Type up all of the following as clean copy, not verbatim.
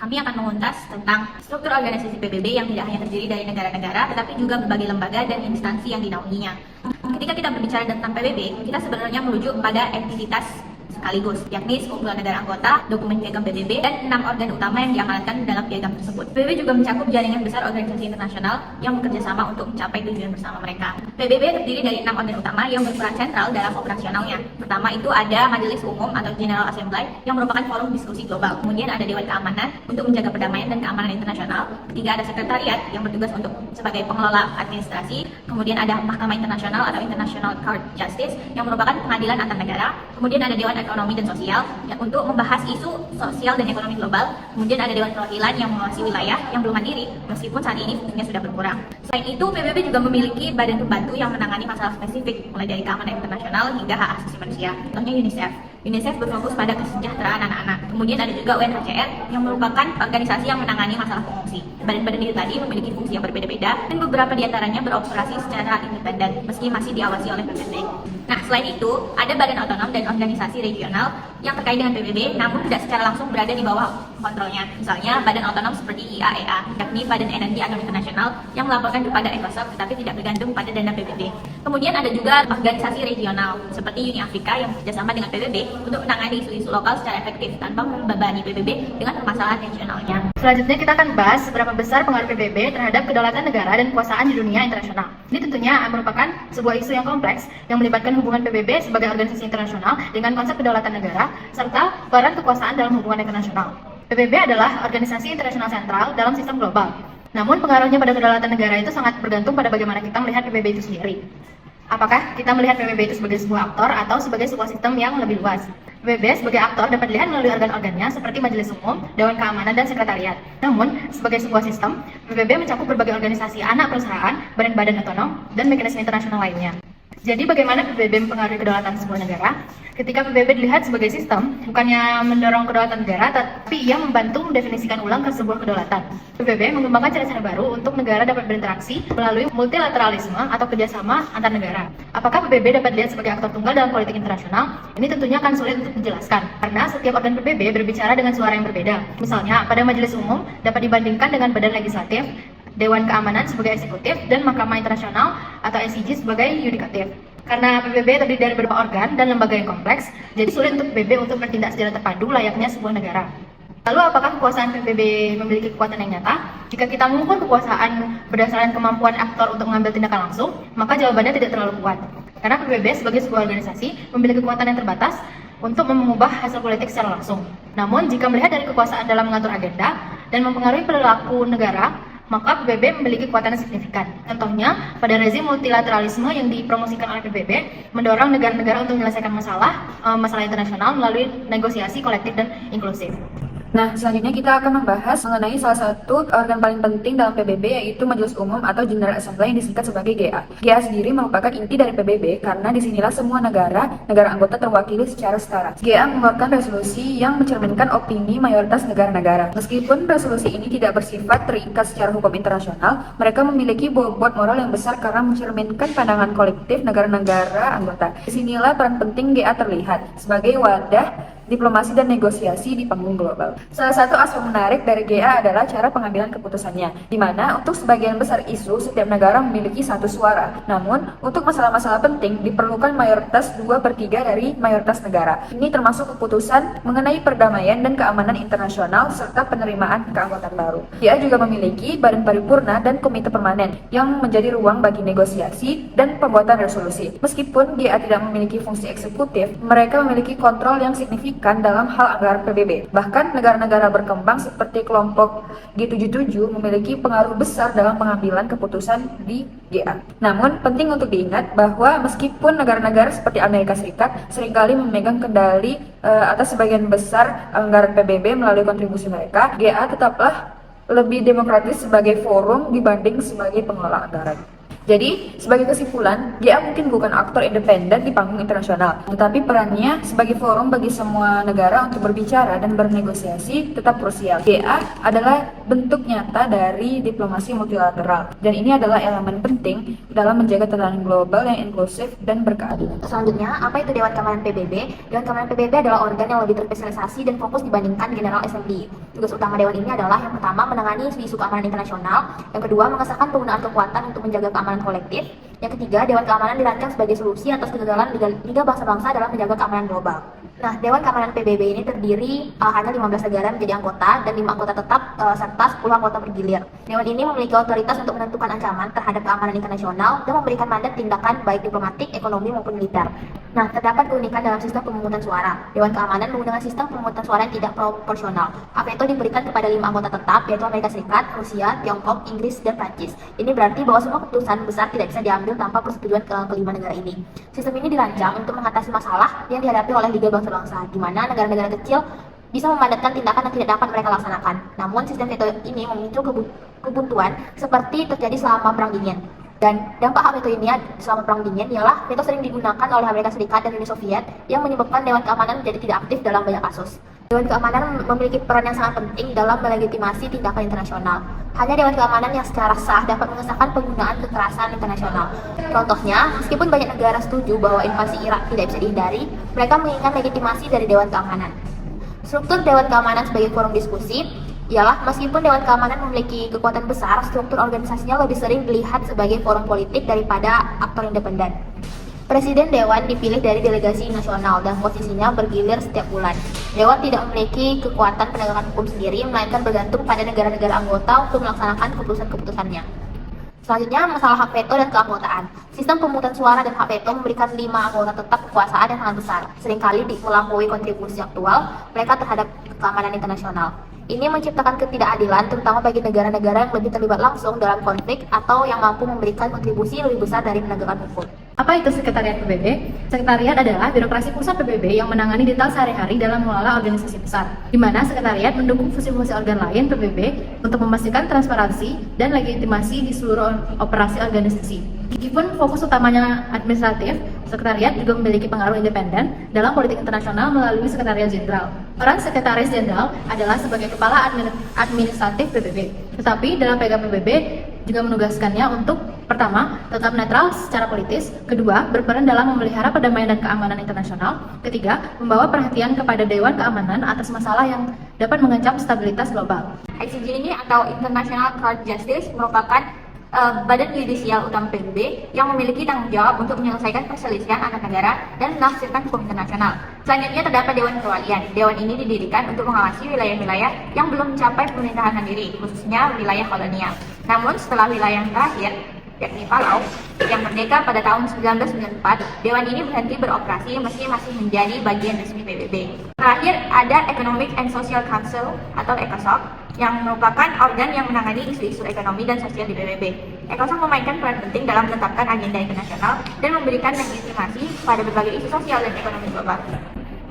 Kami akan menguntas tentang struktur organisasi PBB yang tidak hanya terdiri dari negara-negara, tetapi juga berbagai lembaga dan instansi yang dinaunginya. Ketika kita berbicara tentang PBB, kita sebenarnya merujuk pada entitas sekaligus, yakni sekumpulan negara anggota, dokumen piagam PBB, dan 6 organ utama yang diamanatkan dalam piagam tersebut. PBB juga mencakup jaringan besar organisasi internasional yang bekerja sama untuk mencapai tujuan bersama mereka. PBB terdiri dari 6 organ utama yang berperan sentral dalam operasionalnya. Pertama itu ada Majelis Umum atau General Assembly yang merupakan forum diskusi global. Kemudian ada Dewan Keamanan untuk menjaga perdamaian dan keamanan internasional. Ketiga ada Sekretariat yang bertugas untuk sebagai pengelola administrasi. Kemudian ada Mahkamah Internasional atau International Court Justice yang merupakan pengadilan antar negara. Kemudian ada Dewan Ekonomi dan Sosial yang untuk membahas isu sosial dan ekonomi global. Kemudian ada Dewan Perwakilan yang mengawasi wilayah yang belum mandiri meskipun saat ini fungsinya sudah berkurang. Selain itu, PBB juga memiliki badan pembantu yang menangani masalah spesifik mulai dari keamanan internasional hingga hak asasi manusia. Contohnya UNICEF. UNICEF berfokus pada kesejahteraan anak-anak. Kemudian ada juga UNHCR yang merupakan organisasi yang menangani masalah pengungsi. Badan-badan itu tadi memiliki fungsi yang berbeda-beda dan beberapa diantaranya beroperasi secara independen meski masih diawasi oleh PBB. Nah, selain itu, ada badan otonom dan organisasi regional yang terkait dengan PBB namun tidak secara langsung berada di bawah kontrolnya. Misalnya, badan otonom seperti IAEA, yakni Badan Energi Atom Internasional yang melaporkan kepada ECOSOC tetapi tidak bergantung pada dana PBB. Kemudian ada juga organisasi regional seperti Uni Afrika yang bekerjasama dengan PBB untuk menangani isu-isu lokal secara efektif tanpa membebani PBB dengan permasalahan regionalnya. Selanjutnya kita akan bahas seberapa besar pengaruh PBB terhadap kedaulatan negara dan kekuasaan di dunia internasional. Ini tentunya merupakan sebuah isu yang kompleks yang melibatkan hubungan PBB sebagai organisasi internasional dengan konsep kedaulatan negara serta peran kekuasaan dalam hubungan internasional. PBB adalah organisasi internasional sentral dalam sistem global. Namun pengaruhnya pada kedaulatan negara itu sangat bergantung pada bagaimana kita melihat PBB itu sendiri. Apakah kita melihat PBB itu sebagai sebuah aktor atau sebagai sebuah sistem yang lebih luas? PBB sebagai aktor dapat dilihat melalui organ-organnya seperti Majelis Umum, Dewan Keamanan, dan Sekretariat. Namun, sebagai sebuah sistem, PBB mencakup berbagai organisasi anak perusahaan, badan-badan otonom, dan mekanisme internasional lainnya. Jadi bagaimana PBB mempengaruhi kedaulatan sebuah negara? Ketika PBB dilihat sebagai sistem, bukannya mendorong kedaulatan negara, tapi ia membantu mendefinisikan ulang ke sebuah kedaulatan. PBB mengembangkan cara-cara baru untuk negara dapat berinteraksi melalui multilateralisme atau kerjasama antar negara. Apakah PBB dapat dilihat sebagai aktor tunggal dalam politik internasional? Ini tentunya akan sulit untuk dijelaskan, karena setiap organ PBB berbicara dengan suara yang berbeda. Misalnya, pada Majelis Umum dapat dibandingkan dengan badan legislatif, Dewan Keamanan sebagai eksekutif, dan Mahkamah Internasional atau ICJ sebagai yudikatif. Karena PBB terdiri dari beberapa organ dan lembaga yang kompleks, jadi sulit untuk PBB untuk bertindak secara terpadu layaknya sebuah negara. Lalu apakah kekuasaan PBB memiliki kekuatan yang nyata? Jika kita mengukur kekuasaan berdasarkan kemampuan aktor untuk mengambil tindakan langsung, maka jawabannya tidak terlalu kuat. Karena PBB sebagai sebuah organisasi memiliki kekuatan yang terbatas untuk mengubah hasil politik secara langsung. Namun jika melihat dari kekuasaan dalam mengatur agenda dan mempengaruhi perilaku negara, maka PBB memiliki kekuatan yang signifikan. Contohnya, pada rezim multilateralisme yang dipromosikan oleh PBB, mendorong negara-negara untuk menyelesaikan masalah internasional melalui negosiasi kolektif dan inklusif. Nah, selanjutnya kita akan membahas mengenai salah satu organ paling penting dalam PBB, yaitu Majelis Umum atau General Assembly yang disingkat sebagai GA. GA sendiri merupakan inti dari PBB karena disinilah semua negara anggota terwakili secara setara. GA mengeluarkan resolusi yang mencerminkan opini mayoritas negara-negara. Meskipun resolusi ini tidak bersifat terikat secara hukum internasional, mereka memiliki bobot moral yang besar karena mencerminkan pandangan kolektif negara-negara anggota. Disinilah peran penting GA terlihat sebagai wadah diplomasi dan negosiasi di panggung global. Salah satu aspek menarik dari GA adalah cara pengambilan keputusannya, di mana untuk sebagian besar isu setiap negara memiliki satu suara. Namun, untuk masalah-masalah penting diperlukan mayoritas 2/3 dari mayoritas negara. Ini termasuk keputusan mengenai perdamaian dan keamanan internasional serta penerimaan keanggotaan baru. GA juga memiliki badan paripurna dan komite permanen yang menjadi ruang bagi negosiasi dan pembuatan resolusi. Meskipun GA tidak memiliki fungsi eksekutif, mereka memiliki kontrol yang signifikan dalam hal anggaran PBB. Bahkan negara-negara berkembang seperti kelompok G77 memiliki pengaruh besar dalam pengambilan keputusan di GA. Namun penting untuk diingat bahwa meskipun negara-negara seperti Amerika Serikat seringkali memegang kendali atas sebagian besar anggaran PBB melalui kontribusi mereka, GA tetaplah lebih demokratis sebagai forum dibanding sebagai pengelola anggaran. Jadi, sebagai kesimpulan, GA mungkin bukan aktor independen di panggung internasional, tetapi perannya sebagai forum bagi semua negara untuk berbicara dan bernegosiasi tetap krusial. GA adalah bentuk nyata dari diplomasi multilateral, dan ini adalah elemen penting dalam menjaga tatanan global yang inklusif dan berkeadilan. Selanjutnya, apa itu Dewan Keamanan PBB? Dewan Keamanan PBB adalah organ yang lebih terspesialisasi dan fokus dibandingkan General Assembly. Tugas utama Dewan ini adalah yang pertama menangani isu-isu keamanan internasional, yang kedua mengesahkan penggunaan kekuatan untuk menjaga keamanan kolektif, yang ketiga Dewan Keamanan dirancang sebagai solusi atas kegagalan Liga Bangsa-Bangsa dalam menjaga keamanan global. Nah, Dewan Keamanan PBB ini terdiri hanya 15 negara menjadi anggota dan 5 anggota tetap serta 10 anggota bergilir. Dewan ini memiliki otoritas untuk menentukan ancaman terhadap keamanan internasional dan memberikan mandat tindakan baik diplomatik, ekonomi maupun militer. Nah, terdapat keunikan dalam sistem pemungutan suara. Dewan Keamanan menggunakan sistem pemungutan suara yang tidak proporsional. Veto diberikan kepada 5 anggota tetap, yaitu Amerika Serikat, Rusia, Tiongkok, Inggris, dan Prancis. Ini berarti bahwa semua keputusan besar tidak bisa diambil tanpa persetujuan kelima negara ini. Sistem ini dirancang untuk mengatasi masalah yang dihadapi oleh Liga Bangsa-Bangsa, di mana negara-negara kecil bisa memandatkan tindakan yang tidak dapat mereka laksanakan. Namun, sistem veto ini memicu kebuntuan seperti terjadi selama Perang Dingin. Dan dampak hak veto ini selama Perang Dingin ialah veto sering digunakan oleh Amerika Serikat dan Uni Soviet yang menyebabkan Dewan Keamanan menjadi tidak aktif dalam banyak kasus. Dewan Keamanan memiliki peran yang sangat penting dalam melegitimasi tindakan internasional. Hanya Dewan Keamanan yang secara sah dapat mengesahkan penggunaan kekerasan internasional. Contohnya, meskipun banyak negara setuju bahwa invasi Irak tidak bisa dihindari, mereka menginginkan legitimasi dari Dewan Keamanan. Struktur Dewan Keamanan sebagai forum diskusi ialah meskipun Dewan Keamanan memiliki kekuatan besar, struktur organisasinya lebih sering dilihat sebagai forum politik daripada aktor independen. Presiden Dewan dipilih dari delegasi nasional dan posisinya bergilir setiap bulan. Dewan tidak memiliki kekuatan penegakan hukum sendiri, melainkan bergantung pada negara-negara anggota untuk melaksanakan keputusan-keputusannya. Selanjutnya, masalah hak veto dan keanggotaan. Sistem pemungutan suara dan hak veto memberikan 5 anggota tetap kekuasaan yang sangat besar. Seringkali melampaui kontribusi aktual mereka terhadap keamanan internasional. Ini menciptakan ketidakadilan, terutama bagi negara-negara yang lebih terlibat langsung dalam konflik atau yang mampu memberikan kontribusi lebih besar dari penegakan hukum. Apa itu Sekretariat PBB? Sekretariat adalah birokrasi pusat PBB yang menangani detail sehari-hari dalam mengelola organisasi besar, di mana sekretariat mendukung fungsi-fungsi organ lain PBB untuk memastikan transparansi dan legitimasi di seluruh operasi organisasi. Meskipun fokus utamanya administratif, sekretariat juga memiliki pengaruh independen dalam politik internasional melalui Sekretariat Jenderal. Peran Sekretaris Jenderal adalah sebagai kepala administratif PBB. Tetapi dalam piagam PBB juga menugaskannya untuk pertama, tetap netral secara politis, kedua, berperan dalam memelihara perdamaian dan keamanan internasional, ketiga, membawa perhatian kepada Dewan Keamanan atas masalah yang dapat mengancam stabilitas global. ICJ ini atau International Court Justice merupakan badan yudisial utama PBB yang memiliki tanggung jawab untuk menyelesaikan perselisihan antar negara dan menafsirkan hukum internasional. Selanjutnya terdapat Dewan Perwalian. Dewan ini didirikan untuk mengawasi wilayah-wilayah yang belum mencapai pemerintahan mandiri, khususnya wilayah kolonial. Namun setelah wilayah yang terakhir, yakni Palau, yang merdeka pada tahun 1994, Dewan ini berhenti beroperasi meski masih menjadi bagian resmi PBB. Terakhir ada Economic and Social Council atau ECOSOC, yang merupakan organ yang menangani isu-isu ekonomi dan sosial di PBB. ECOSOC memainkan peran penting dalam menetapkan agenda internasional dan memberikan legitimasi pada berbagai isu sosial dan ekonomi global.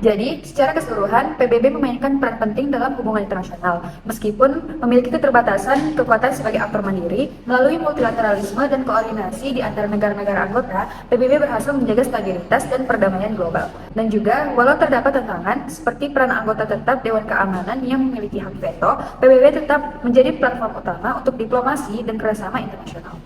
Jadi, secara keseluruhan, PBB memainkan peran penting dalam hubungan internasional. Meskipun memiliki keterbatasan kekuatan sebagai aktor mandiri, melalui multilateralisme dan koordinasi di antara negara-negara anggota, PBB berhasil menjaga stabilitas dan perdamaian global. Dan juga, walau terdapat tantangan, seperti peran anggota tetap Dewan Keamanan yang memiliki hak veto, PBB tetap menjadi platform utama untuk diplomasi dan kerjasama internasional.